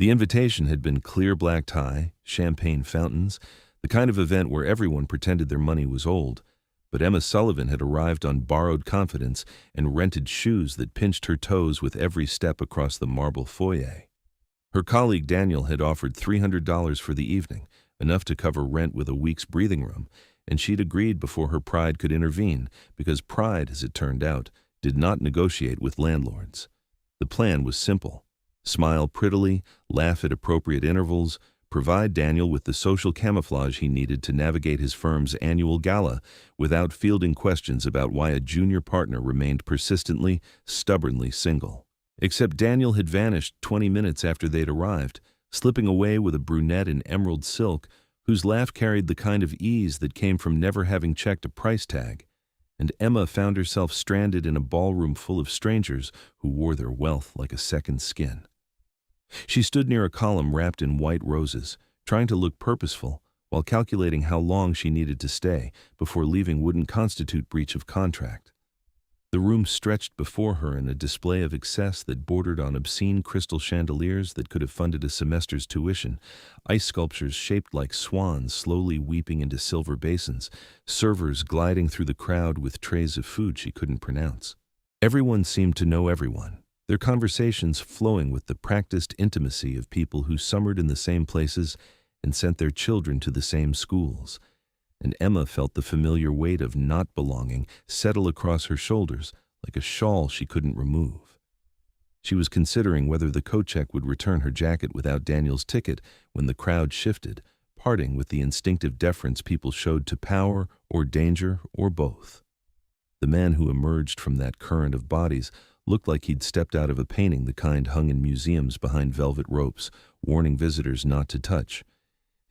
The invitation had been clear black tie, champagne fountains, the kind of event where everyone pretended their money was old. But Emma Sullivan had arrived on borrowed confidence and rented shoes that pinched her toes with every step across the marble foyer. Her colleague Daniel had offered $300 for the evening, enough to cover rent with a week's breathing room, and she'd agreed before her pride could intervene, because pride, as it turned out, did not negotiate with landlords. The plan was simple: smile prettily, laugh at appropriate intervals, provide Daniel with the social camouflage he needed to navigate his firm's annual gala without fielding questions about why a junior partner remained persistently, stubbornly single. Except Daniel had vanished 20 minutes after they'd arrived, slipping away with a brunette in emerald silk whose laugh carried the kind of ease that came from never having checked a price tag, and Emma found herself stranded in a ballroom full of strangers who wore their wealth like a second skin. She stood near a column wrapped in white roses, trying to look purposeful, while calculating how long she needed to stay before leaving wouldn't constitute breach of contract. The room stretched before her in a display of excess that bordered on obscene crystal chandeliers that could have funded a semester's tuition, ice sculptures shaped like swans slowly weeping into silver basins, servers gliding through the crowd with trays of food she couldn't pronounce. Everyone seemed to know everyone, their conversations flowing with the practiced intimacy of people who summered in the same places and sent their children to the same schools. And Emma felt the familiar weight of not belonging settle across her shoulders like a shawl she couldn't remove. She was considering whether the coat check would return her jacket without Daniel's ticket when the crowd shifted, parting with the instinctive deference people showed to power or danger or both. The man who emerged from that current of bodies looked like he'd stepped out of a painting the kind hung in museums behind velvet ropes, warning visitors not to touch.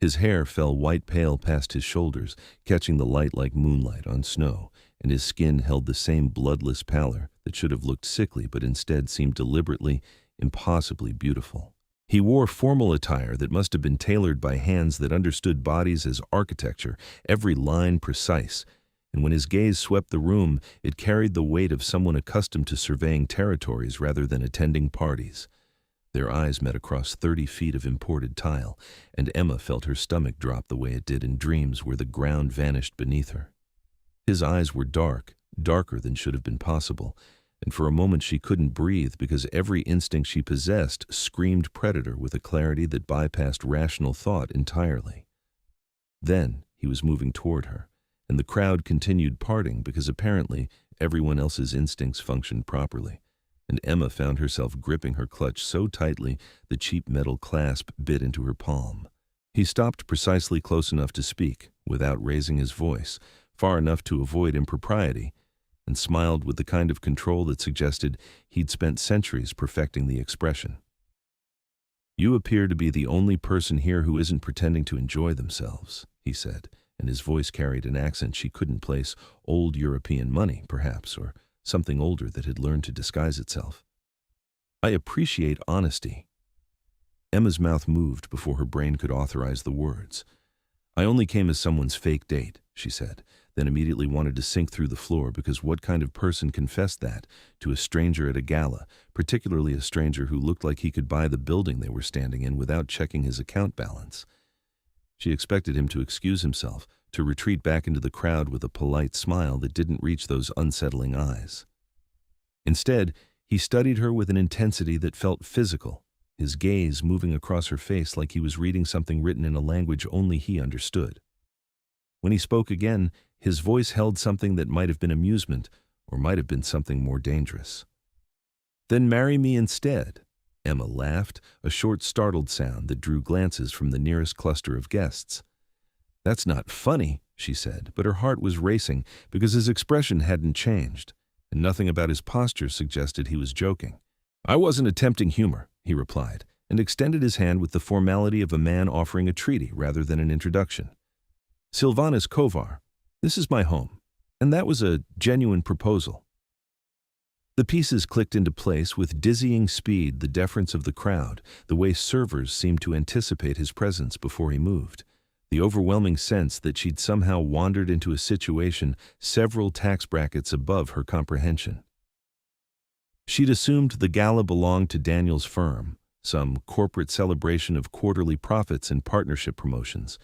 His hair fell white pale past his shoulders, catching the light like moonlight on snow, and his skin held the same bloodless pallor that should have looked sickly but instead seemed deliberately, impossibly beautiful. He wore formal attire that must have been tailored by hands that understood bodies as architecture, every line precise, and when his gaze swept the room, it carried the weight of someone accustomed to surveying territories rather than attending parties. Their eyes met across 30 feet of imported tile, and Emma felt her stomach drop the way it did in dreams where the ground vanished beneath her. His eyes were dark, darker than should have been possible, and for a moment she couldn't breathe because every instinct she possessed screamed predator with a clarity that bypassed rational thought entirely. Then he was moving toward her, and the crowd continued parting because apparently everyone else's instincts functioned properly. And Emma found herself gripping her clutch so tightly the cheap metal clasp bit into her palm. He stopped precisely close enough to speak, without raising his voice, far enough to avoid impropriety, and smiled with the kind of control that suggested he'd spent centuries perfecting the expression. "You appear to be the only person here who isn't pretending to enjoy themselves," he said, and his voice carried an accent she couldn't place. Old European money, perhaps, or something older that had learned to disguise itself. "I appreciate honesty." Emma's mouth moved before her brain could authorize the words. "I only came as someone's fake date," she said, then immediately wanted to sink through the floor because what kind of person confessed that to a stranger at a gala, particularly a stranger who looked like he could buy the building they were standing in without checking his account balance? She expected him to excuse himself, to retreat back into the crowd with a polite smile that didn't reach those unsettling eyes. Instead, he studied her with an intensity that felt physical, his gaze moving across her face like he was reading something written in a language only he understood. When he spoke again, his voice held something that might have been amusement, or might have been something more dangerous. "Then marry me instead." Emma laughed, a short startled sound that drew glances from the nearest cluster of guests. "That's not funny," she said, but her heart was racing because his expression hadn't changed, and nothing about his posture suggested he was joking. "I wasn't attempting humor," he replied, and extended his hand with the formality of a man offering a treaty rather than an introduction. "Silvanus Kovar, this is my home," and that was a genuine proposal. The pieces clicked into place with dizzying speed, the deference of the crowd, the way servers seemed to anticipate his presence before he moved, the overwhelming sense that she'd somehow wandered into a situation several tax brackets above her comprehension. She'd assumed the gala belonged to Daniel's firm, some corporate celebration of quarterly profits and partnership promotions.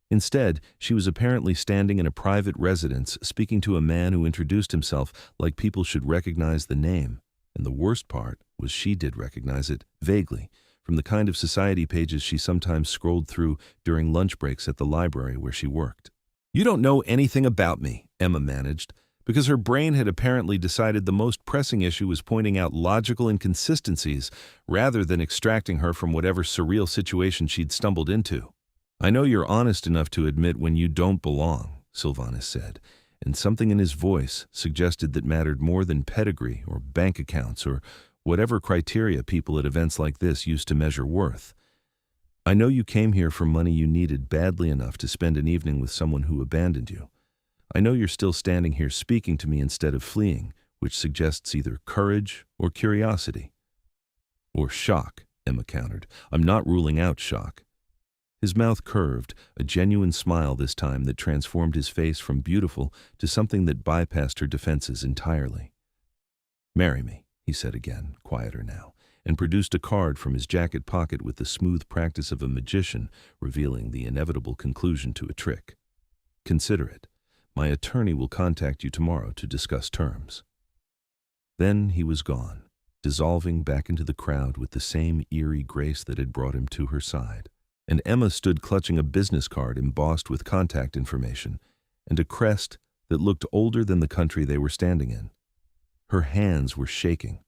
Instead, she was apparently standing in a private residence speaking to a man who introduced himself like people should recognize the name. And the worst part was she did recognize it, vaguely, from the kind of society pages she sometimes scrolled through during lunch breaks at the library where she worked. "You don't know anything about me," Emma managed, because her brain had apparently decided the most pressing issue was pointing out logical inconsistencies rather than extracting her from whatever surreal situation she'd stumbled into. "I know you're honest enough to admit when you don't belong," Silvanus said, and something in his voice suggested that mattered more than pedigree or bank accounts or whatever criteria people at events like this used to measure worth. "I know you came here for money you needed badly enough to spend an evening with someone who abandoned you. I know you're still standing here speaking to me instead of fleeing, which suggests either courage or curiosity." "Or shock," Emma countered. "I'm not ruling out shock." His mouth curved, a genuine smile this time that transformed his face from beautiful to something that bypassed her defenses entirely. "Marry me," he said again, quieter now, and produced a card from his jacket pocket with the smooth practice of a magician, revealing the inevitable conclusion to a trick. "Consider it. My attorney will contact you tomorrow to discuss terms." Then he was gone, dissolving back into the crowd with the same eerie grace that had brought him to her side. And Emma stood clutching a business card embossed with contact information and a crest that looked older than the country they were standing in. Her hands were shaking.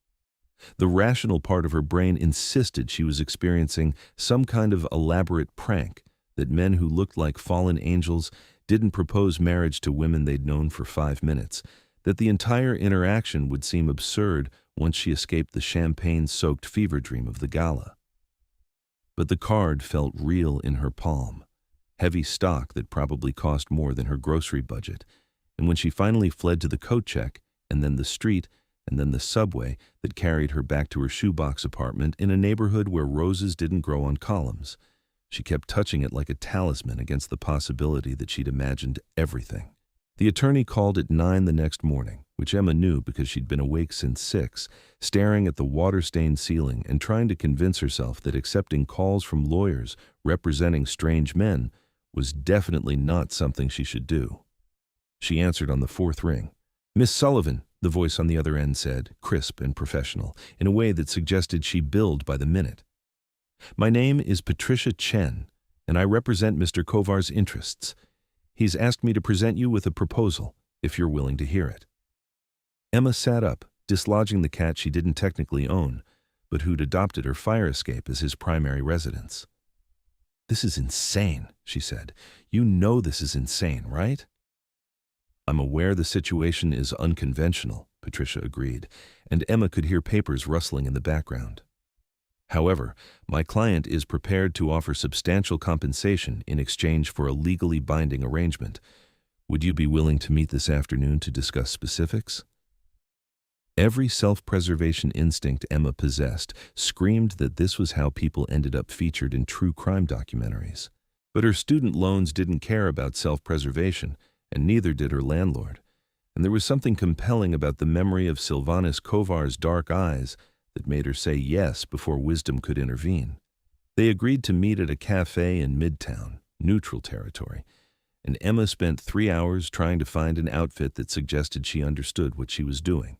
The rational part of her brain insisted she was experiencing some kind of elaborate prank, that men who looked like fallen angels didn't propose marriage to women they'd known for 5 minutes, that the entire interaction would seem absurd once she escaped the champagne-soaked fever dream of the gala. But the card felt real in her palm, heavy stock that probably cost more than her grocery budget, and when she finally fled to the coat check, and then the street, and then the subway that carried her back to her shoebox apartment in a neighborhood where roses didn't grow on columns, she kept touching it like a talisman against the possibility that she'd imagined everything. The attorney called at 9 the next morning, which Emma knew because she'd been awake since 6, staring at the water-stained ceiling and trying to convince herself that accepting calls from lawyers representing strange men was definitely not something she should do. She answered on the 4th ring. "Miss Sullivan," the voice on the other end said, crisp and professional, in a way that suggested she billed by the minute. "My name is Patricia Chen, and I represent Mr. Kovar's interests. He's asked me to present you with a proposal, if you're willing to hear it." Emma sat up, dislodging the cat she didn't technically own, but who'd adopted her fire escape as his primary residence. "This is insane," she said. "You know this is insane, right?" "I'm aware the situation is unconventional," Patricia agreed, and Emma could hear papers rustling in the background. "However, my client is prepared to offer substantial compensation in exchange for a legally binding arrangement. Would you be willing to meet this afternoon to discuss specifics?" Every self-preservation instinct Emma possessed screamed that this was how people ended up featured in true crime documentaries. But her student loans didn't care about self-preservation, and neither did her landlord. And there was something compelling about the memory of Silvanus Kovar's dark eyes that made her say yes before wisdom could intervene. They agreed to meet at a cafe in Midtown, neutral territory, and Emma spent 3 hours trying to find an outfit that suggested she understood what she was doing.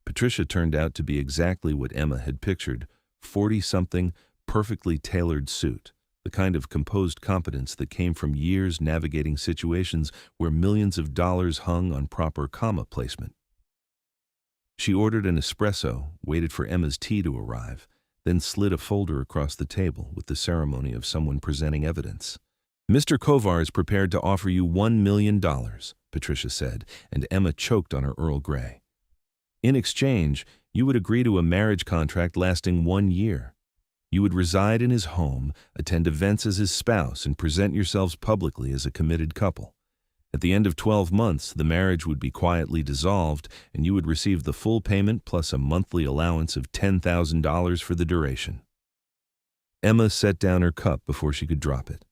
Patricia turned out to be exactly what Emma had pictured, 40-something, perfectly tailored suit, the kind of composed competence that came from years navigating situations where millions of dollars hung on proper comma placement. She ordered an espresso, waited for Emma's tea to arrive, then slid a folder across the table with the ceremony of someone presenting evidence. "Mr. Kovar is prepared to offer you $1 million, Patricia said, and Emma choked on her Earl Grey. "In exchange, you would agree to a marriage contract lasting 1 year. You would reside in his home, attend events as his spouse, and present yourselves publicly as a committed couple. At the end of 12 months, the marriage would be quietly dissolved, and you would receive the full payment plus a monthly allowance of $10,000 for the duration." Emma set down her cup before she could drop it.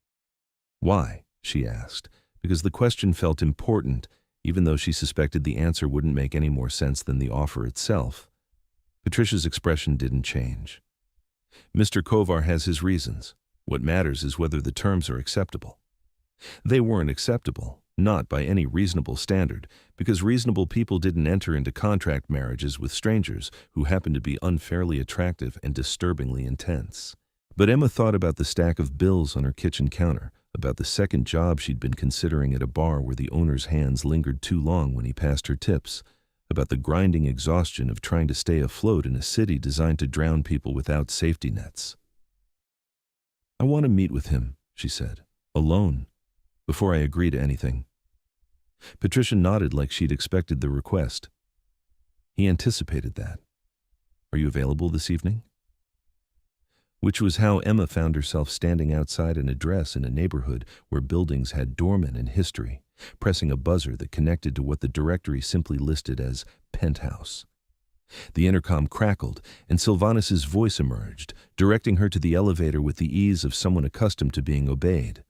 "Why?" she asked, because the question felt important, even though she suspected the answer wouldn't make any more sense than the offer itself. Patricia's expression didn't change. Mr. Kovar has his reasons. What matters is whether the terms are acceptable. They weren't acceptable, not by any reasonable standard, because reasonable people didn't enter into contract marriages with strangers who happened to be unfairly attractive and disturbingly intense. But Emma thought about the stack of bills on her kitchen counter, about the second job she'd been considering at a bar where the owner's hands lingered too long when he passed her tips, about the grinding exhaustion of trying to stay afloat in a city designed to drown people without safety nets. "I want to meet with him," she said, "alone, before I agree to anything." Patricia nodded like she'd expected the request. He anticipated that. "Are you available this evening?" Which was how Emma found herself standing outside an address in a neighborhood where buildings had doormen and history, pressing a buzzer that connected to what the directory simply listed as penthouse. The intercom crackled, and Silvanus's voice emerged, directing her to the elevator with the ease of someone accustomed to being obeyed.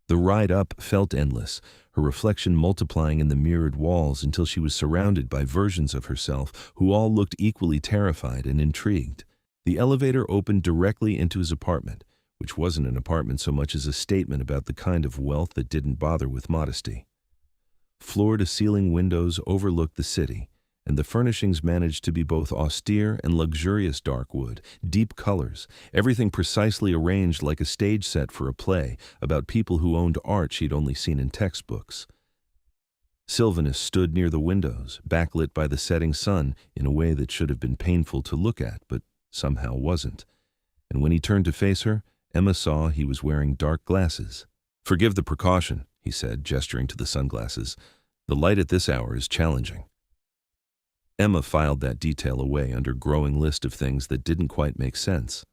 The ride up felt endless, her reflection multiplying in the mirrored walls until she was surrounded by versions of herself who all looked equally terrified and intrigued. The elevator opened directly into his apartment, which wasn't an apartment so much as a statement about the kind of wealth that didn't bother with modesty. Floor-to-ceiling windows overlooked the city, and the furnishings managed to be both austere and luxurious dark wood, deep colors, everything precisely arranged like a stage set for a play about people who owned art she'd only seen in textbooks. Silvanus stood near the windows, backlit by the setting sun in a way that should have been painful to look at, but somehow wasn't. And when he turned to face her, Emma saw he was wearing dark glasses. "Forgive the precaution," he said, gesturing to the sunglasses. "The light at this hour is challenging." Emma filed that detail away under growing list of things that didn't quite make sense.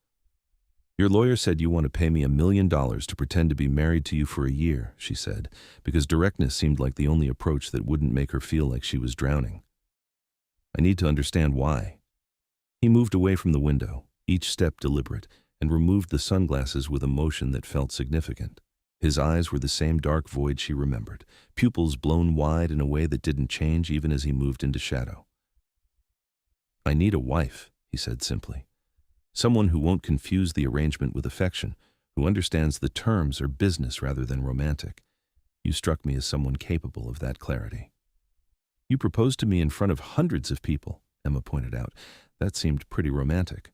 "Your lawyer said you want to pay me $1 million to pretend to be married to you for a year," she said, because directness seemed like the only approach that wouldn't make her feel like she was drowning. "I need to understand why." He moved away from the window, each step deliberate, and removed the sunglasses with a motion that felt significant. His eyes were the same dark void she remembered, pupils blown wide in a way that didn't change even as he moved into shadow. "I need a wife," he said simply. "Someone who won't confuse the arrangement with affection, who understands the terms are business rather than romantic. You struck me as someone capable of that clarity." "You proposed to me in front of hundreds of people," Emma pointed out. "That seemed pretty romantic."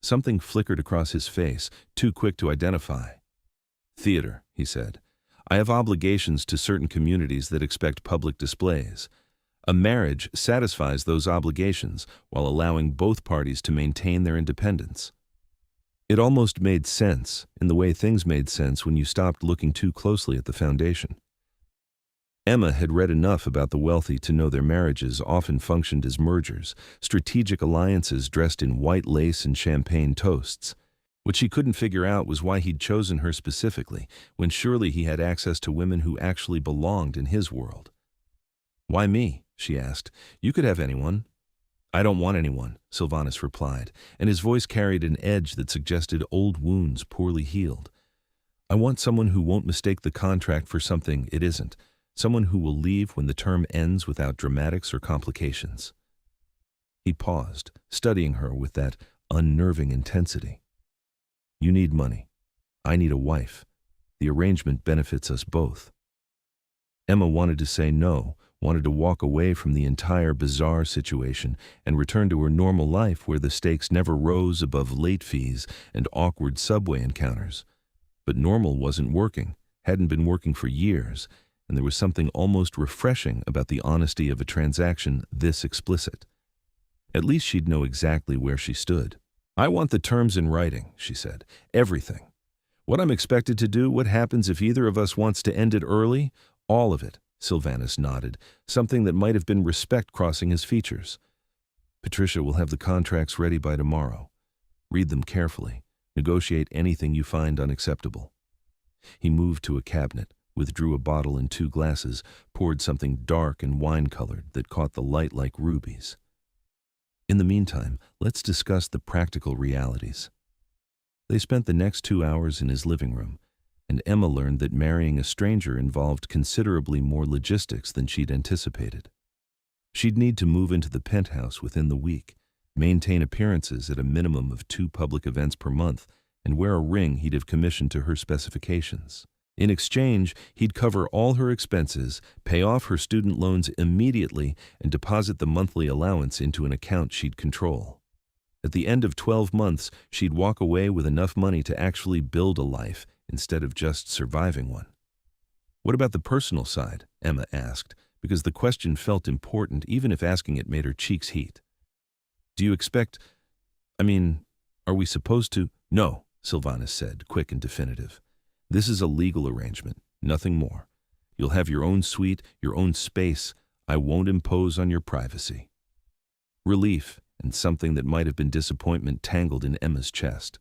Something flickered across his face, too quick to identify. "Theater," he said. "I have obligations to certain communities that expect public displays. A marriage satisfies those obligations while allowing both parties to maintain their independence." It almost made sense, in the way things made sense when you stopped looking too closely at the foundation. Emma had read enough about the wealthy to know their marriages often functioned as mergers, strategic alliances dressed in white lace and champagne toasts. What she couldn't figure out was why he'd chosen her specifically, when surely he had access to women who actually belonged in his world. "Why me?" she asked. "You could have anyone." "I don't want anyone," Silvanus replied, and his voice carried an edge that suggested old wounds poorly healed. "I want someone who won't mistake the contract for something it isn't. Someone who will leave when the term ends without dramatics or complications." He paused, studying her with that unnerving intensity. "You need money. I need a wife. The arrangement benefits us both." Emma wanted to say no, wanted to walk away from the entire bizarre situation and return to her normal life where the stakes never rose above late fees and awkward subway encounters. But normal wasn't working, hadn't been working for years, and there was something almost refreshing about the honesty of a transaction this explicit. At least she'd know exactly where she stood. "I want the terms in writing," she said. "Everything. What I'm expected to do, what happens if either of us wants to end it early, all of it." Silvanus nodded, something that might have been respect crossing his features. "Patricia will have the contracts ready by tomorrow. Read them carefully. Negotiate anything you find unacceptable." He moved to a cabinet, withdrew a bottle and 2 glasses, poured something dark and wine-colored that caught the light like rubies. "In the meantime, let's discuss the practical realities." They spent the next 2 hours in his living room, and Emma learned that marrying a stranger involved considerably more logistics than she'd anticipated. She'd need to move into the penthouse within the week, maintain appearances at a minimum of 2 public events per month, and wear a ring he'd have commissioned to her specifications. In exchange, he'd cover all her expenses, pay off her student loans immediately, and deposit the monthly allowance into an account she'd control. At the end of 12 months, she'd walk away with enough money to actually build a life instead of just surviving one. "What about the personal side?" Emma asked, because the question felt important even if asking it made her cheeks heat. "Do you expect... are we supposed to—" "No," Silvanus said, quick and definitive. "This is a legal arrangement, nothing more. You'll have your own suite, your own space. I won't impose on your privacy." Relief, and something that might have been disappointment, tangled in Emma's chest.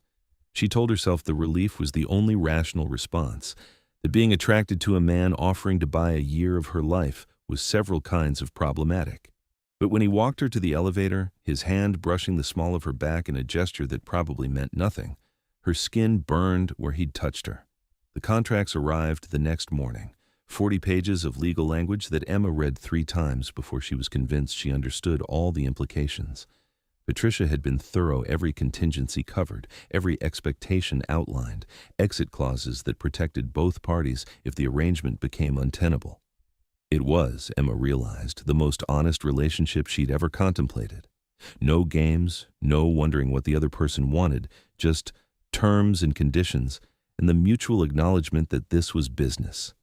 She told herself the relief was the only rational response, that being attracted to a man offering to buy a year of her life was several kinds of problematic. But when he walked her to the elevator, his hand brushing the small of her back in a gesture that probably meant nothing, her skin burned where he'd touched her. The contracts arrived the next morning, 40 pages of legal language that Emma read 3 times before she was convinced she understood all the implications. Patricia had been thorough, every contingency covered, every expectation outlined, exit clauses that protected both parties if the arrangement became untenable. It was, Emma realized, the most honest relationship she'd ever contemplated. No games, no wondering what the other person wanted, just terms and conditions, and the mutual acknowledgement that this was business.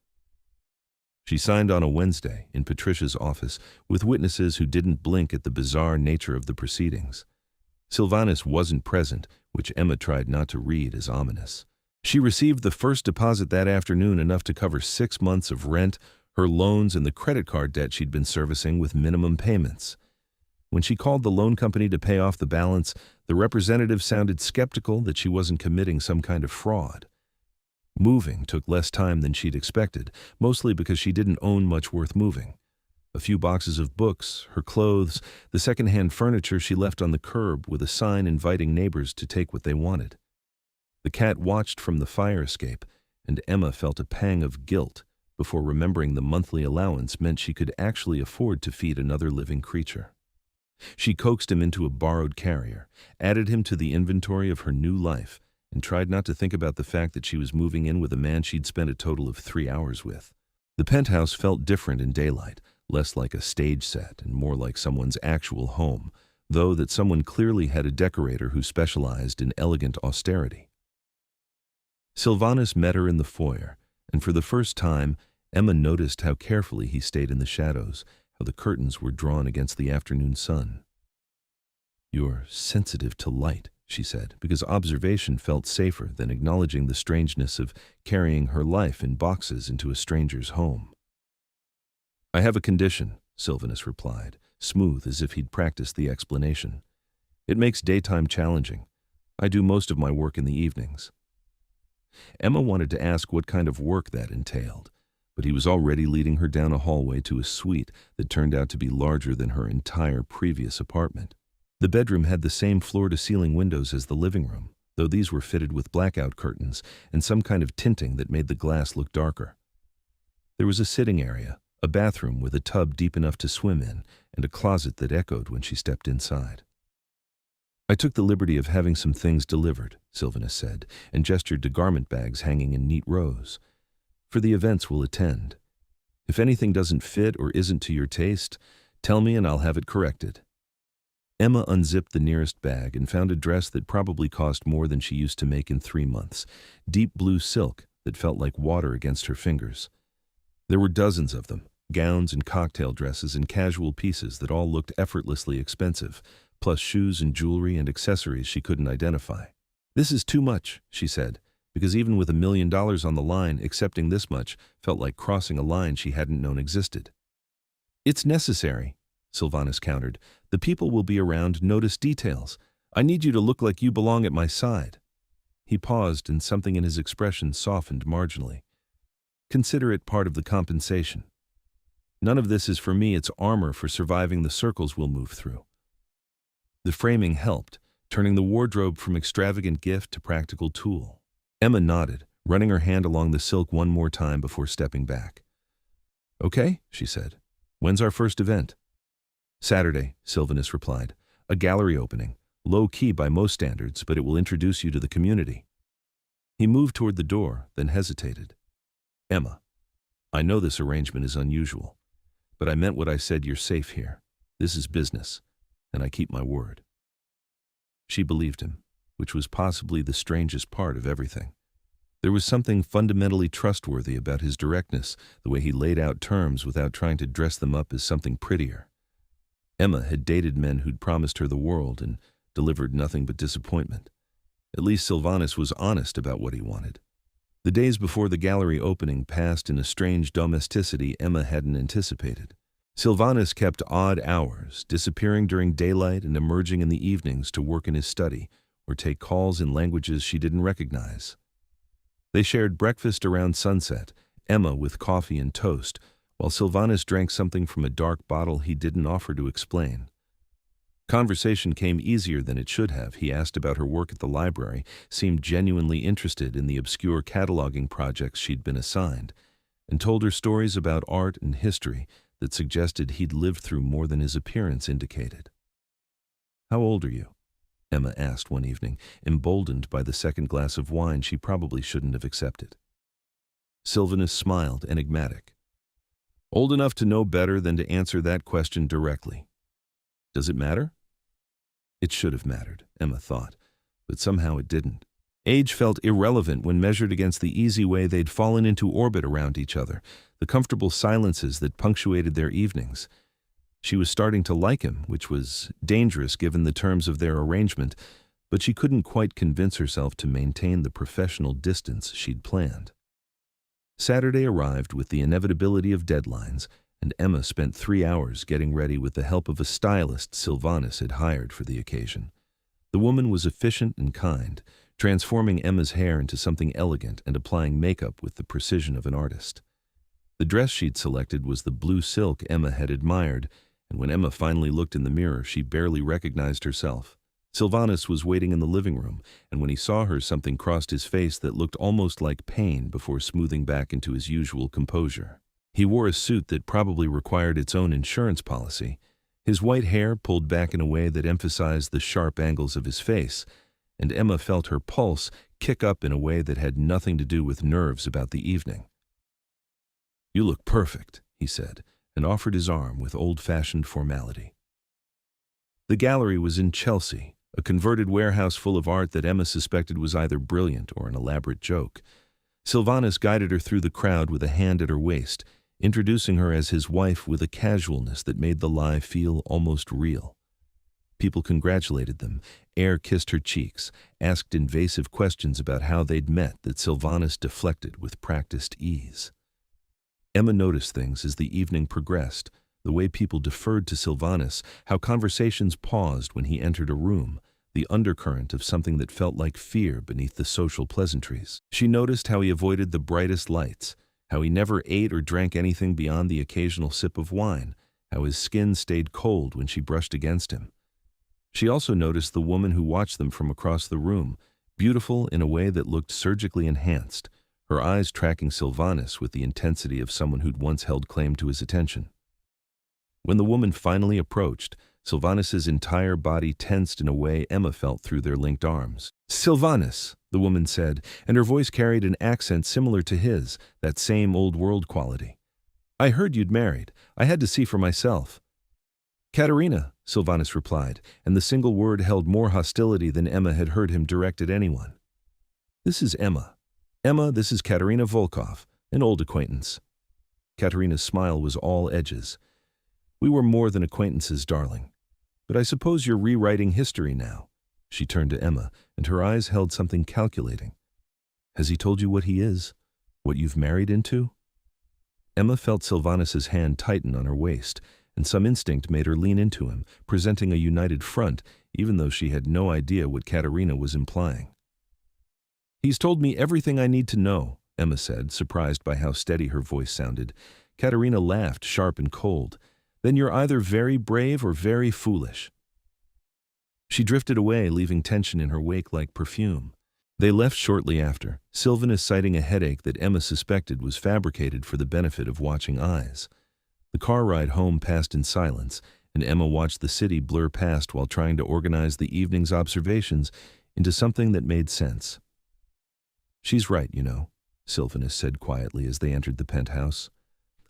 She signed on a Wednesday in Patricia's office with witnesses who didn't blink at the bizarre nature of the proceedings. Silvanus wasn't present, which Emma tried not to read as ominous. She received the first deposit that afternoon, enough to cover 6 months of rent, her loans, and the credit card debt she'd been servicing with minimum payments. When she called the loan company to pay off the balance, the representative sounded skeptical that she wasn't committing some kind of fraud. Moving took less time than she'd expected, mostly because she didn't own much worth moving. A few boxes of books, her clothes, the second-hand furniture she left on the curb with a sign inviting neighbors to take what they wanted. The cat watched from the fire escape, and Emma felt a pang of guilt before remembering the monthly allowance meant she could actually afford to feed another living creature. She coaxed him into a borrowed carrier, added him to the inventory of her new life, and tried not to think about the fact that she was moving in with a man she'd spent a total of 3 hours with. The penthouse felt different in daylight, less like a stage set and more like someone's actual home, though that someone clearly had a decorator who specialized in elegant austerity. Silvanus met her in the foyer, and for the first time, Emma noticed how carefully he stayed in the shadows, how the curtains were drawn against the afternoon sun. "You're sensitive to light," she said, because observation felt safer than acknowledging the strangeness of carrying her life in boxes into a stranger's home. "I have a condition," Silvanus replied, smooth as if he'd practiced the explanation. "It makes daytime challenging. I do most of my work in the evenings." Emma wanted to ask what kind of work that entailed, but he was already leading her down a hallway to a suite that turned out to be larger than her entire previous apartment. The bedroom had the same floor-to-ceiling windows as the living room, though these were fitted with blackout curtains and some kind of tinting that made the glass look darker. There was a sitting area, a bathroom with a tub deep enough to swim in, and a closet that echoed when she stepped inside. "I took the liberty of having some things delivered," Silvanus said, and gestured to garment bags hanging in neat rows. "For the events we'll attend. If anything doesn't fit or isn't to your taste, tell me and I'll have it corrected." Emma unzipped the nearest bag and found a dress that probably cost more than she used to make in 3 months, deep blue silk that felt like water against her fingers. There were dozens of them, gowns and cocktail dresses and casual pieces that all looked effortlessly expensive, plus shoes and jewelry and accessories she couldn't identify. "This is too much," she said, because even with $1 million on the line, accepting this much felt like crossing a line she hadn't known existed. "It's necessary," Silvanus countered. "The people will be around, notice details. I need you to look like you belong at my side." He paused, and something in his expression softened marginally. "Consider it part of the compensation. None of this is for me, it's armor for surviving the circles we'll move through." The framing helped, turning the wardrobe from extravagant gift to practical tool. Emma nodded, running her hand along the silk one more time before stepping back. "Okay," she said. "When's our first event?" "Saturday," Silvanus replied. A gallery opening, low-key by most standards, but it will introduce you to the community. He moved toward the door, then hesitated. Emma, I know this arrangement is unusual, but I meant what I said. You're safe here. This is business, and I keep my word. She believed him, which was possibly the strangest part of everything. There was something fundamentally trustworthy about his directness, the way he laid out terms without trying to dress them up as something prettier. Emma had dated men who'd promised her the world and delivered nothing but disappointment. At least Silvanus was honest about what he wanted. The days before the gallery opening passed in a strange domesticity Emma hadn't anticipated. Silvanus kept odd hours, disappearing during daylight and emerging in the evenings to work in his study or take calls in languages she didn't recognize. They shared breakfast around sunset, Emma with coffee and toast, while Silvanus drank something from a dark bottle he didn't offer to explain. Conversation came easier than it should have. He asked about her work at the library, seemed genuinely interested in the obscure cataloging projects she'd been assigned, and told her stories about art and history that suggested he'd lived through more than his appearance indicated. "How old are you?" Emma asked one evening, emboldened by the second glass of wine she probably shouldn't have accepted. Silvanus smiled, enigmatic. "Old enough to know better than to answer that question directly." "Does it matter?" It should have mattered, Emma thought, but somehow it didn't. Age felt irrelevant when measured against the easy way they'd fallen into orbit around each other, the comfortable silences that punctuated their evenings. She was starting to like him, which was dangerous given the terms of their arrangement, but she couldn't quite convince herself to maintain the professional distance she'd planned. Saturday arrived with the inevitability of deadlines, and Emma spent 3 hours getting ready with the help of a stylist Silvanus had hired for the occasion. The woman was efficient and kind, transforming Emma's hair into something elegant and applying makeup with the precision of an artist. The dress she'd selected was the blue silk Emma had admired, and when Emma finally looked in the mirror, she barely recognized herself. Silvanus was waiting in the living room, and when he saw her, something crossed his face that looked almost like pain before smoothing back into his usual composure. He wore a suit that probably required its own insurance policy, his white hair pulled back in a way that emphasized the sharp angles of his face, and Emma felt her pulse kick up in a way that had nothing to do with nerves about the evening. "You look perfect," he said, and offered his arm with old-fashioned formality. The gallery was in Chelsea, a converted warehouse full of art that Emma suspected was either brilliant or an elaborate joke. Silvanus guided her through the crowd with a hand at her waist, introducing her as his wife with a casualness that made the lie feel almost real. People congratulated them, air kissed her cheeks, asked invasive questions about how they'd met that Silvanus deflected with practiced ease. Emma noticed things as the evening progressed, the way people deferred to Silvanus, how conversations paused when he entered a room, the undercurrent of something that felt like fear beneath the social pleasantries. She noticed how he avoided the brightest lights, how he never ate or drank anything beyond the occasional sip of wine, how his skin stayed cold when she brushed against him. She also noticed the woman who watched them from across the room, beautiful in a way that looked surgically enhanced, her eyes tracking Silvanus with the intensity of someone who'd once held claim to his attention. When the woman finally approached, Silvanus's entire body tensed in a way Emma felt through their linked arms. "Silvanus," the woman said, and her voice carried an accent similar to his, that same old-world quality. "I heard you'd married. I had to see for myself." "Katerina," Silvanus replied, and the single word held more hostility than Emma had heard him direct at anyone. "This is Emma. Emma, this is Katerina Volkov, an old acquaintance." Katerina's smile was all edges. "We were more than acquaintances, darling. But I suppose you're rewriting history now." She turned to Emma, and her eyes held something calculating. "Has he told you what he is? What you've married into?" Emma felt Silvanus's hand tighten on her waist, and some instinct made her lean into him, presenting a united front, even though she had no idea what Katerina was implying. "He's told me everything I need to know," Emma said, surprised by how steady her voice sounded. Katerina laughed, sharp and cold. "Then you're either very brave or very foolish." She drifted away, leaving tension in her wake like perfume. They left shortly after, Silvanus citing a headache that Emma suspected was fabricated for the benefit of watching eyes. The car ride home passed in silence, and Emma watched the city blur past while trying to organize the evening's observations into something that made sense. "She's right, you know," Silvanus said quietly as they entered the penthouse.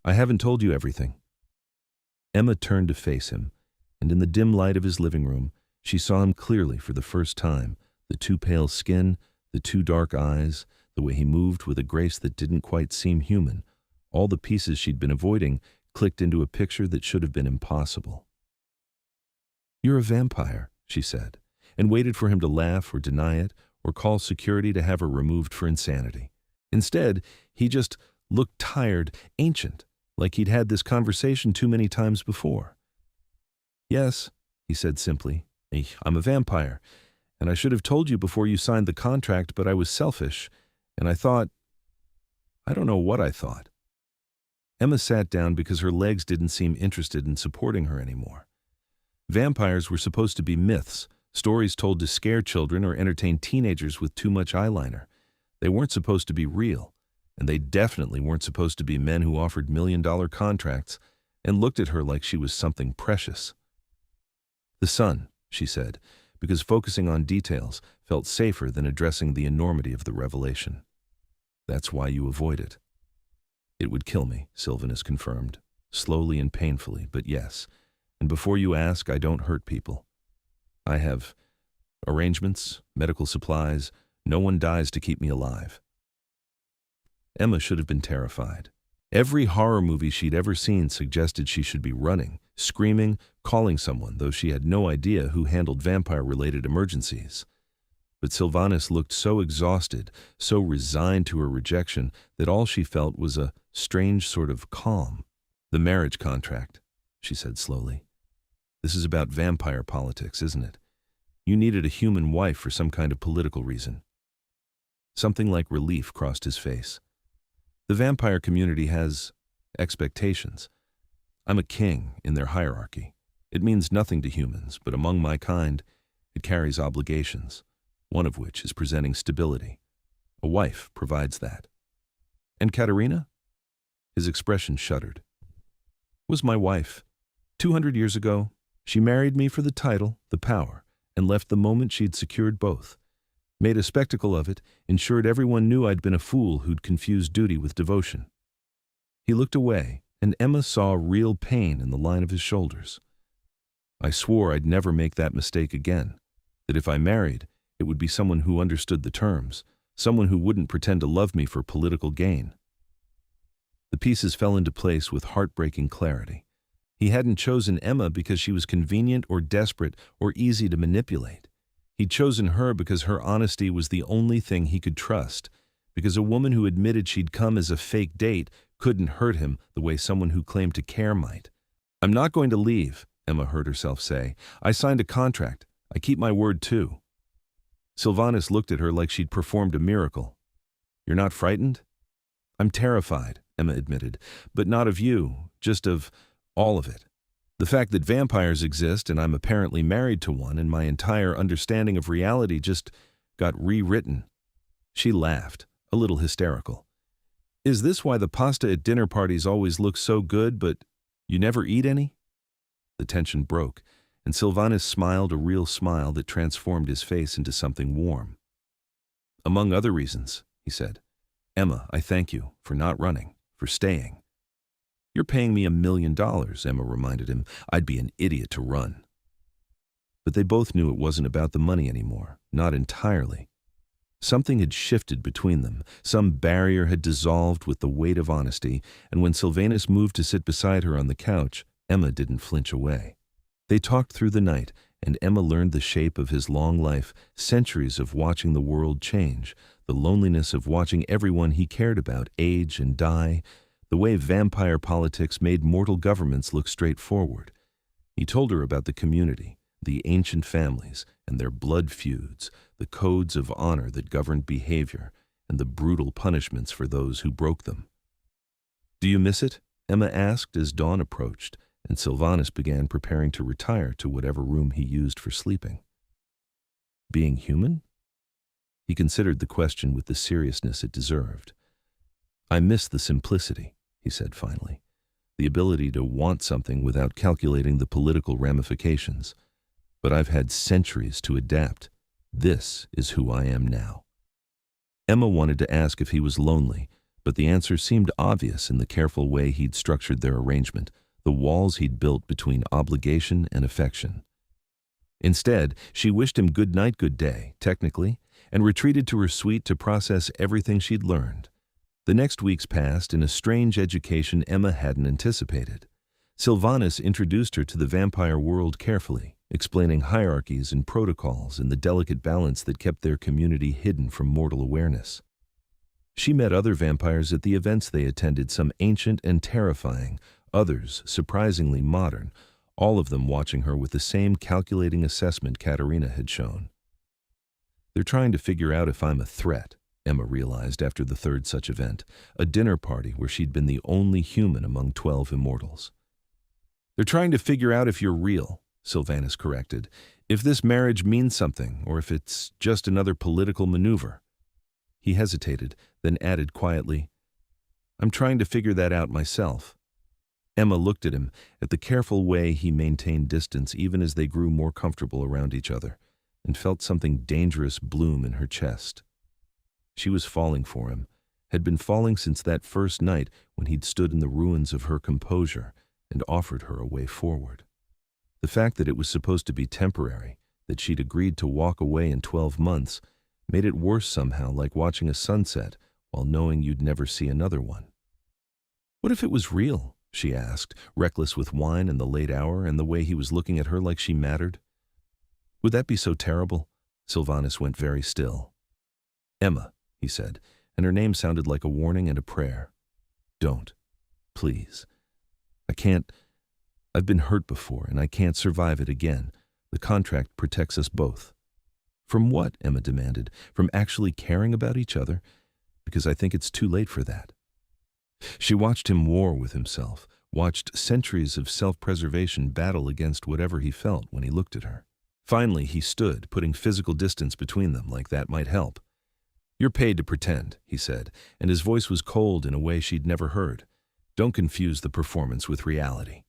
"I haven't told you everything." Emma turned to face him, and in the dim light of his living room, she saw him clearly for the first time, the too pale skin, the too dark eyes, the way he moved with a grace that didn't quite seem human. All the pieces she'd been avoiding clicked into a picture that should have been impossible. "You're a vampire," she said, and waited for him to laugh or deny it or call security to have her removed for insanity. Instead, he just looked tired, ancient, like he'd had this conversation too many times before. "Yes," he said simply, "I'm a vampire, and I should have told you before you signed the contract, but I was selfish, and I don't know what I thought." Emma sat down because her legs didn't seem interested in supporting her anymore. Vampires were supposed to be myths, stories told to scare children or entertain teenagers with too much eyeliner. They weren't supposed to be real, and they definitely weren't supposed to be men who offered million-dollar contracts and looked at her like she was something precious. "The sun," she said, because focusing on details felt safer than addressing the enormity of the revelation. "That's why you avoid it." "It would kill me," Silvanus confirmed, slowly and painfully, "but yes. And before you ask, I don't hurt people. I have arrangements, medical supplies. No one dies to keep me alive." Emma should have been terrified. Every horror movie she'd ever seen suggested she should be running, screaming, calling someone, though she had no idea who handled vampire-related emergencies. But Silvanus looked so exhausted, so resigned to her rejection, that all she felt was a strange sort of calm. "The marriage contract," she said slowly. "This is about vampire politics, isn't it? You needed a human wife for some kind of political reason." Something like relief crossed his face. "The vampire community has expectations. I'm a king in their hierarchy. It means nothing to humans, but among my kind, it carries obligations, one of which is presenting stability. A wife provides that." "And Katerina?" His expression shuddered. "Was my wife. 200 years ago, she married me for the title, the power, and left the moment she'd secured both. Made a spectacle of it, ensured everyone knew I'd been a fool who'd confused duty with devotion." He looked away, and Emma saw real pain in the line of his shoulders. "I swore I'd never make that mistake again, that if I married, it would be someone who understood the terms, someone who wouldn't pretend to love me for political gain." The pieces fell into place with heartbreaking clarity. He hadn't chosen Emma because she was convenient or desperate or easy to manipulate. He'd chosen her because her honesty was the only thing he could trust, because a woman who admitted she'd come as a fake date couldn't hurt him the way someone who claimed to care might. "I'm not going to leave," Emma heard herself say. "I signed a contract. I keep my word too." Silvanus looked at her like she'd performed a miracle. "You're not frightened?" "I'm terrified," Emma admitted, "but not of you, just of all of it. The fact that vampires exist and I'm apparently married to one and my entire understanding of reality just got rewritten." She laughed, a little hysterical. "Is this why the pasta at dinner parties always looks so good, but you never eat any?" The tension broke, and Silvanus smiled a real smile that transformed his face into something warm. "Among other reasons," he said. "Emma, I thank you for not running, for staying." "You're paying me $1 million, Emma reminded him. "I'd be an idiot to run." But they both knew it wasn't about the money anymore, not entirely. Something had shifted between them. Some barrier had dissolved with the weight of honesty, and when Silvanus moved to sit beside her on the couch, Emma didn't flinch away. They talked through the night, and Emma learned the shape of his long life, centuries of watching the world change, the loneliness of watching everyone he cared about age and die, the way vampire politics made mortal governments look straightforward. He told her about the community, the ancient families, and their blood feuds, the codes of honor that governed behavior, and the brutal punishments for those who broke them. "Do you miss it?" Emma asked as dawn approached, and Silvanus began preparing to retire to whatever room he used for sleeping. "Being human?" He considered the question with the seriousness it deserved. "I miss the simplicity," he said finally. the ability to want something without calculating the political ramifications. But I've had centuries to adapt. This is who I am now. Emma wanted to ask if he was lonely, but the answer seemed obvious in the careful way he'd structured their arrangement, the walls he'd built between obligation and affection. Instead, she wished him good night, good day, technically, and retreated to her suite to process everything she'd learned. The next weeks passed in a strange education Emma hadn't anticipated. Silvanus introduced her to the vampire world carefully, explaining hierarchies and protocols and the delicate balance that kept their community hidden from mortal awareness. She met other vampires at the events they attended, some ancient and terrifying, others surprisingly modern, all of them watching her with the same calculating assessment Katerina had shown. They're trying to figure out if I'm a threat, Emma realized after the third such event, a dinner party where she'd been the only human among 12 immortals. They're trying to figure out if you're real, Silvanus corrected, if this marriage means something or if it's just another political maneuver. He hesitated, then added quietly, I'm trying to figure that out myself. Emma looked at him, at the careful way he maintained distance even as they grew more comfortable around each other, and felt something dangerous bloom in her chest. She was falling for him, had been falling since that first night when he'd stood in the ruins of her composure and offered her a way forward. The fact that it was supposed to be temporary, that she'd agreed to walk away in 12 months, made it worse somehow, like watching a sunset while knowing you'd never see another one. What if it was real? She asked, reckless with wine and the late hour and the way he was looking at her like she mattered. Would that be so terrible? Silvanus went very still. Emma, he said, and her name sounded like a warning and a prayer. Don't. Please. I've been hurt before, and I can't survive it again. The contract protects us both. From what? Emma demanded. From actually caring about each other? Because I think it's too late for that. She watched him war with himself, watched centuries of self-preservation battle against whatever he felt when he looked at her. Finally, he stood, putting physical distance between them, like that might help. You're paid to pretend, he said, and his voice was cold in a way she'd never heard. Don't confuse the performance with reality.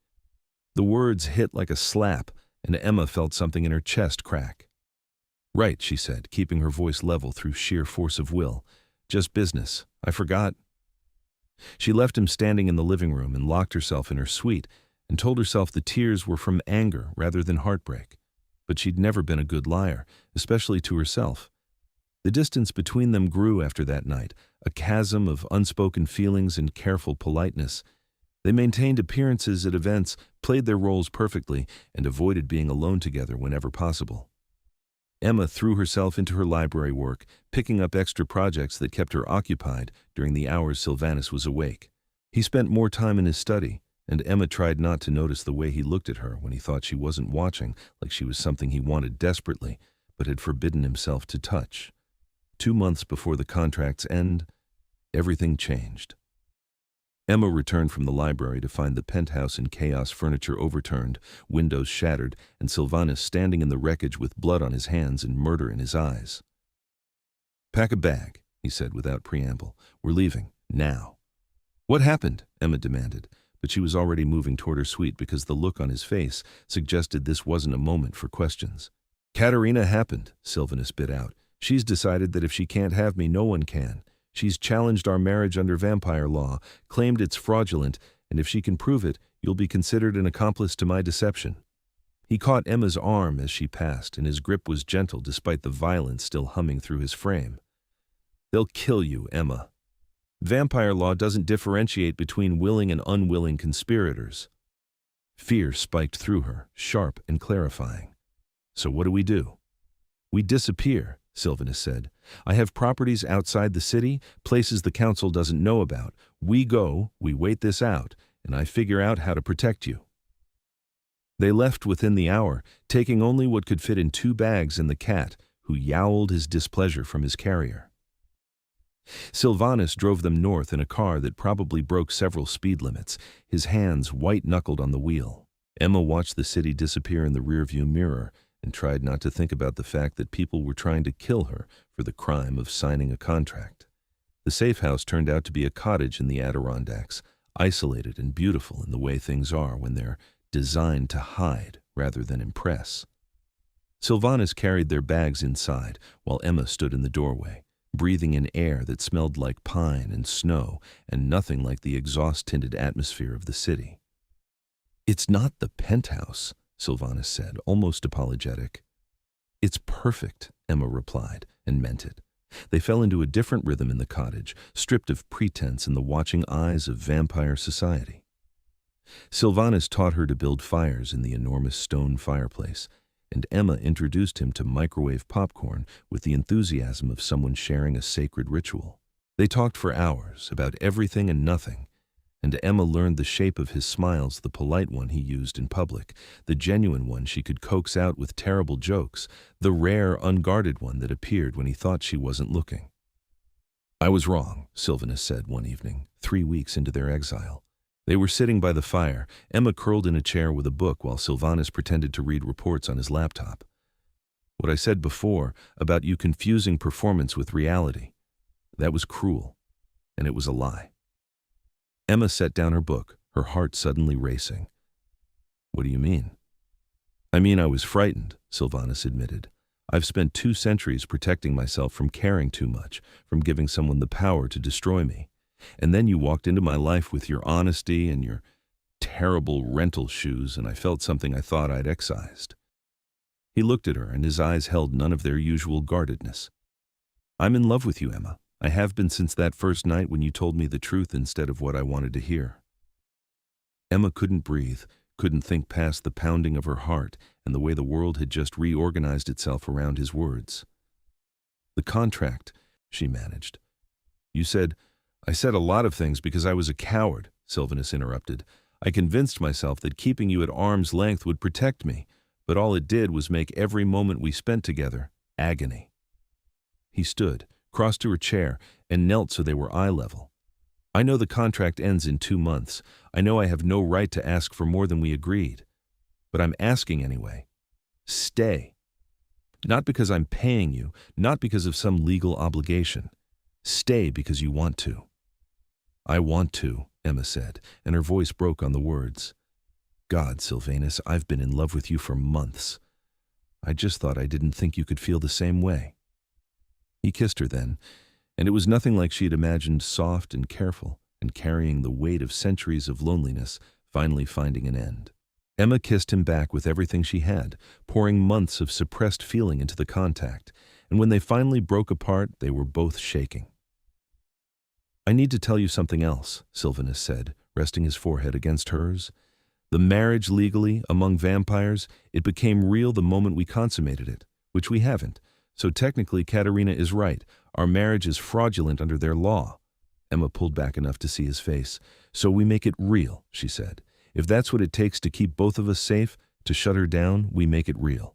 The words hit like a slap, and Emma felt something in her chest crack. Right, she said, keeping her voice level through sheer force of will. Just business. I forgot. She left him standing in the living room and locked herself in her suite and told herself the tears were from anger rather than heartbreak. But she'd never been a good liar, especially to herself. The distance between them grew after that night, a chasm of unspoken feelings and careful politeness. They maintained appearances at events, played their roles perfectly, and avoided being alone together whenever possible. Emma threw herself into her library work, picking up extra projects that kept her occupied during the hours Silvanus was awake. He spent more time in his study, and Emma tried not to notice the way he looked at her when he thought she wasn't watching, like she was something he wanted desperately, but had forbidden himself to touch. 2 months before the contract's end, everything changed. Emma returned from the library to find the penthouse in chaos, furniture overturned, windows shattered, and Silvanus standing in the wreckage with blood on his hands and murder in his eyes. Pack a bag, he said without preamble. We're leaving, now. What happened? Emma demanded, but she was already moving toward her suite because the look on his face suggested this wasn't a moment for questions. Katerina happened, Silvanus bit out. She's decided that if she can't have me, no one can. She's challenged our marriage under vampire law, claimed it's fraudulent, and if she can prove it, you'll be considered an accomplice to my deception. He caught Emma's arm as she passed, and his grip was gentle despite the violence still humming through his frame. They'll kill you, Emma. Vampire law doesn't differentiate between willing and unwilling conspirators. Fear spiked through her, sharp and clarifying. So what do? We disappear, Silvanus said. I have properties outside the city, places the council doesn't know about. We go, we wait this out, and I figure out how to protect you. They left within the hour, taking only what could fit in 2 bags and the cat, who yowled his displeasure from his carrier. Silvanus drove them north in a car that probably broke several speed limits, his hands white-knuckled on the wheel. Emma watched the city disappear in the rearview mirror and tried not to think about the fact that people were trying to kill her for the crime of signing a contract. The safe house turned out to be a cottage in the Adirondacks, isolated and beautiful in the way things are when they're designed to hide rather than impress. Silvanus carried their bags inside, while Emma stood in the doorway, breathing in air that smelled like pine and snow and nothing like the exhaust-tinted atmosphere of the city. "It's not the penthouse," Silvanus said, almost apologetic. "It's perfect," Emma replied, and meant it. They fell into a different rhythm in the cottage, stripped of pretense in the watching eyes of vampire society. Silvanus taught her to build fires in the enormous stone fireplace, and Emma introduced him to microwave popcorn with the enthusiasm of someone sharing a sacred ritual. They talked for hours about everything and nothing, and Emma learned the shape of his smiles, the polite one he used in public, the genuine one she could coax out with terrible jokes, the rare, unguarded one that appeared when he thought she wasn't looking. "I was wrong," Silvanus said one evening, 3 weeks into their exile. They were sitting by the fire, Emma curled in a chair with a book while Silvanus pretended to read reports on his laptop. "What I said before about you confusing performance with reality, that was cruel, and it was a lie." Emma set down her book, her heart suddenly racing. "What do you mean?" "I mean I was frightened," Silvanus admitted. "I've spent 2 centuries protecting myself from caring too much, from giving someone the power to destroy me. And then you walked into my life with your honesty and your terrible rental shoes, and I felt something I thought I'd excised." He looked at her, and his eyes held none of their usual guardedness. "I'm in love with you, Emma. I have been since that first night when you told me the truth instead of what I wanted to hear." Emma couldn't breathe, couldn't think past the pounding of her heart and the way the world had just reorganized itself around his words. "The contract," she managed. I said a lot of things because I was a coward," Silvanus interrupted. "I convinced myself that keeping you at arm's length would protect me, but all it did was make every moment we spent together agony." He stood, crossed to her chair, and knelt so they were eye level. "I know the contract ends in 2 months. I know I have no right to ask for more than we agreed. But I'm asking anyway. Stay. Not because I'm paying you, not because of some legal obligation. Stay because you want to." "I want to," Emma said, and her voice broke on the words. "God, Silvanus, I've been in love with you for months. I just thought I didn't think you could feel the same way." He kissed her then, and it was nothing like she had imagined, soft and careful, and carrying the weight of centuries of loneliness, finally finding an end. Emma kissed him back with everything she had, pouring months of suppressed feeling into the contact, and when they finally broke apart, they were both shaking. "I need to tell you something else," Silvanus said, resting his forehead against hers. "The marriage legally, among vampires, it became real the moment we consummated it, which we haven't. So technically, Katerina is right. Our marriage is fraudulent under their law." Emma pulled back enough to see his face. "So we make it real," she said. "If that's what it takes to keep both of us safe, to shut her down, we make it real."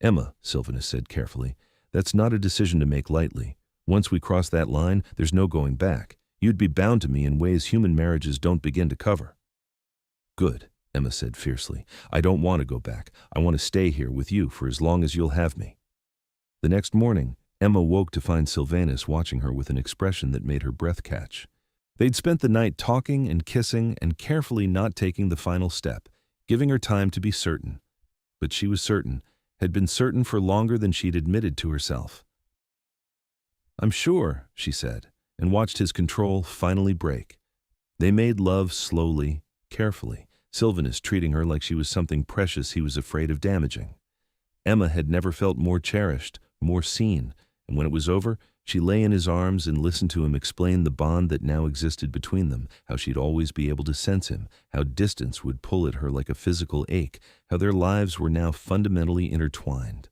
"Emma," Silvanus said carefully, "that's not a decision to make lightly. Once we cross that line, there's no going back. You'd be bound to me in ways human marriages don't begin to cover." "Good," Emma said fiercely. "I don't want to go back. I want to stay here with you for as long as you'll have me." The next morning, Emma woke to find Silvanus watching her with an expression that made her breath catch. They'd spent the night talking and kissing and carefully not taking the final step, giving her time to be certain. But she was certain, had been certain for longer than she'd admitted to herself. "I'm sure," she said, and watched his control finally break. They made love slowly, carefully, Silvanus treating her like she was something precious he was afraid of damaging. Emma had never felt more cherished, more seen, and when it was over, she lay in his arms and listened to him explain the bond that now existed between them, how she'd always be able to sense him, how distance would pull at her like a physical ache, how their lives were now fundamentally intertwined.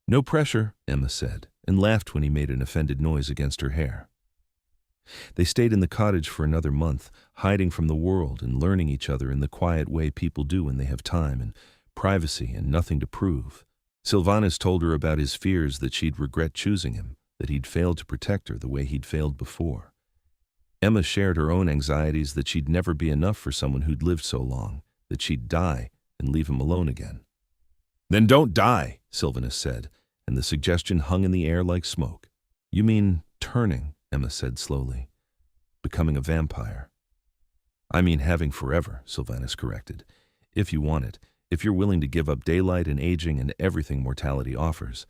"No pressure," Emma said, and laughed when he made an offended noise against her hair. They stayed in the cottage for another month, hiding from the world and learning each other in the quiet way people do when they have time and privacy and nothing to prove. Silvanus told her about his fears that she'd regret choosing him, that he'd failed to protect her the way he'd failed before. Emma shared her own anxieties that she'd never be enough for someone who'd lived so long, that she'd die and leave him alone again. "Then don't die," Silvanus said, and the suggestion hung in the air like smoke. "You mean turning," Emma said slowly. "Becoming a vampire." I mean having forever, Silvanus corrected. If you want it, if you're willing to give up daylight and aging and everything mortality offers.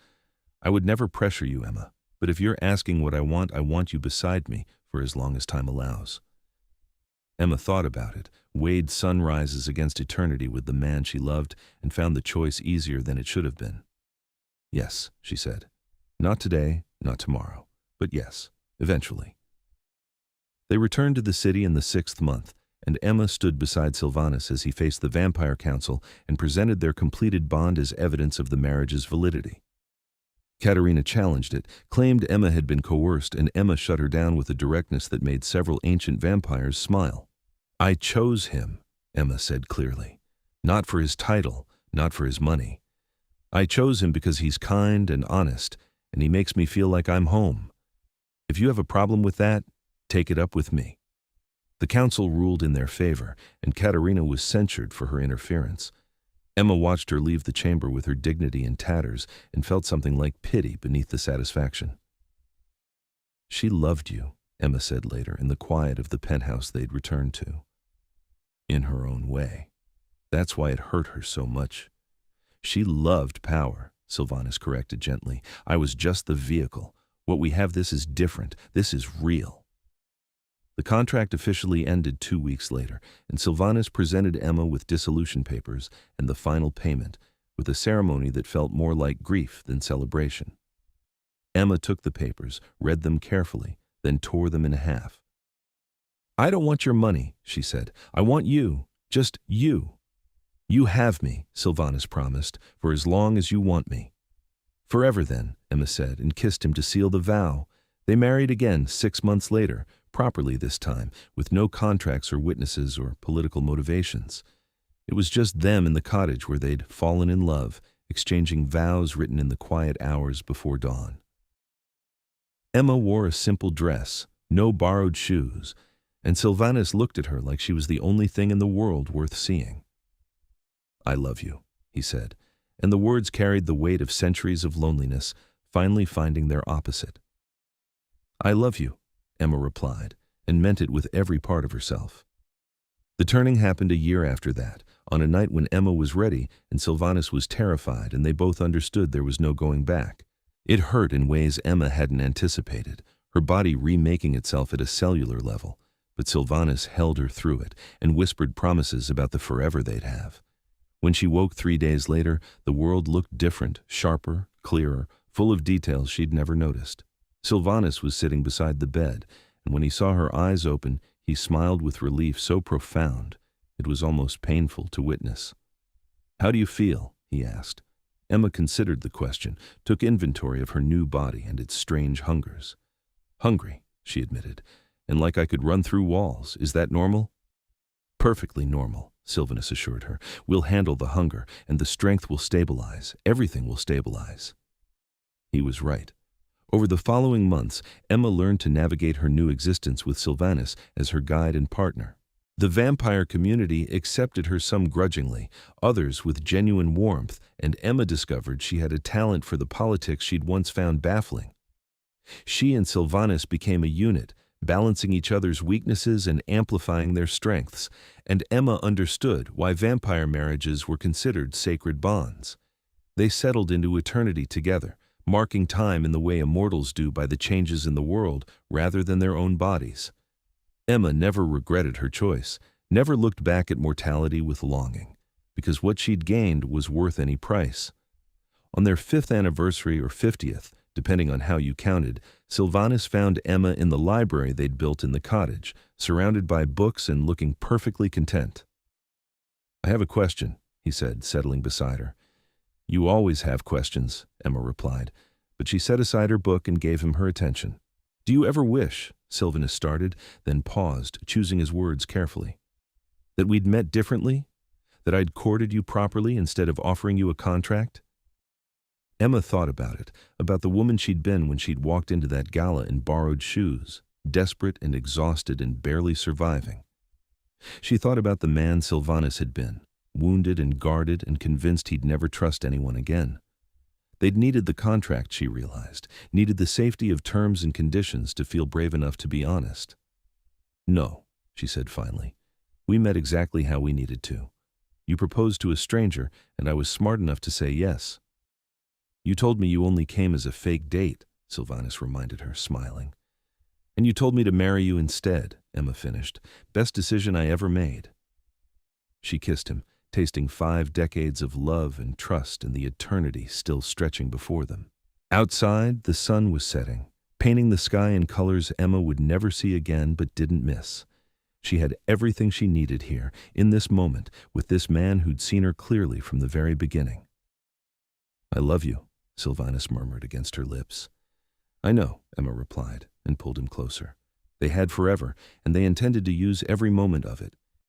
I would never pressure you, Emma, but if you're asking what I want you beside me for as long as time allows. Emma thought about it, weighed sunrises against eternity with the man she loved, and found the choice easier than it should have been. Yes, she said. Not today, not tomorrow, but yes, eventually. They returned to the city in the 6th month, and Emma stood beside Silvanus as he faced the Vampire Council and presented their completed bond as evidence of the marriage's validity. Katerina challenged it, claimed Emma had been coerced, and Emma shut her down with a directness that made several ancient vampires smile. I chose him, Emma said clearly. Not for his title, not for his money. I chose him because he's kind and honest, and he makes me feel like I'm home. If you have a problem with that, take it up with me. The council ruled in their favor, and Katerina was censured for her interference. Emma watched her leave the chamber with her dignity in tatters and felt something like pity beneath the satisfaction. She loved you, Emma said later in the quiet of the penthouse they'd returned to. In her own way. That's why it hurt her so much. She loved power, Silvanus corrected gently. I was just the vehicle. What we have, this is different. This is real. The contract officially ended 2 weeks later, and Silvanus presented Emma with dissolution papers and the final payment, with a ceremony that felt more like grief than celebration. Emma took the papers, read them carefully, then tore them in half. I don't want your money, she said. I want you, just you. You have me, Silvanus promised, for as long as you want me. Forever then, Emma said, and kissed him to seal the vow. They married again 6 months later, properly this time, with no contracts or witnesses or political motivations. It was just them in the cottage where they'd fallen in love, exchanging vows written in the quiet hours before dawn. Emma wore a simple dress, no borrowed shoes, and Silvanus looked at her like she was the only thing in the world worth seeing. I love you, he said, and the words carried the weight of centuries of loneliness, finally finding their opposite. I love you, Emma replied, and meant it with every part of herself. The turning happened a year after that, on a night when Emma was ready and Silvanus was terrified, and they both understood there was no going back. It hurt in ways Emma hadn't anticipated, her body remaking itself at a cellular level, but Silvanus held her through it and whispered promises about the forever they'd have. When she woke 3 days later, the world looked different, sharper, clearer, full of details she'd never noticed. Silvanus was sitting beside the bed, and when he saw her eyes open, he smiled with relief so profound it was almost painful to witness. How do you feel? He asked. Emma considered the question, took inventory of her new body and its strange hungers. Hungry, she admitted, and like I could run through walls. Is that normal? Perfectly normal, Silvanus assured her. We'll handle the hunger, and the strength will stabilize. Everything will stabilize. He was right. Over the following months, Emma learned to navigate her new existence with Silvanus as her guide and partner. The vampire community accepted her some grudgingly, others with genuine warmth, and Emma discovered she had a talent for the politics she'd once found baffling. She and Silvanus became a unit, balancing each other's weaknesses and amplifying their strengths, and Emma understood why vampire marriages were considered sacred bonds. They settled into eternity together, marking time in the way immortals do by the changes in the world rather than their own bodies. Emma never regretted her choice, never looked back at mortality with longing, because what she'd gained was worth any price. On their 5th anniversary or 50th, depending on how you counted, Silvanus found Emma in the library they'd built in the cottage, surrounded by books and looking perfectly content. I have a question, he said, settling beside her. You always have questions, Emma replied, but she set aside her book and gave him her attention. Do you ever wish, Silvanus started, then paused, choosing his words carefully, that we'd met differently? That I'd courted you properly instead of offering you a contract? Emma thought about it, about the woman she'd been when she'd walked into that gala in borrowed shoes, desperate and exhausted and barely surviving. She thought about the man Silvanus had been, wounded and guarded and convinced he'd never trust anyone again. They'd needed the contract, she realized, needed the safety of terms and conditions to feel brave enough to be honest. No, she said finally. We met exactly how we needed to. You proposed to a stranger, and I was smart enough to say yes. You told me you only came as a fake date, Silvanus reminded her, smiling. And you told me to marry you instead, Emma finished. Best decision I ever made. She kissed him, tasting 5 decades of love and trust and the eternity still stretching before them. Outside, the sun was setting, painting the sky in colors Emma would never see again but didn't miss. She had everything she needed here, in this moment, with this man who'd seen her clearly from the very beginning. I love you, Silvanus murmured against her lips. I know, Emma replied, and pulled him closer. They had forever, and they intended to use every moment of it.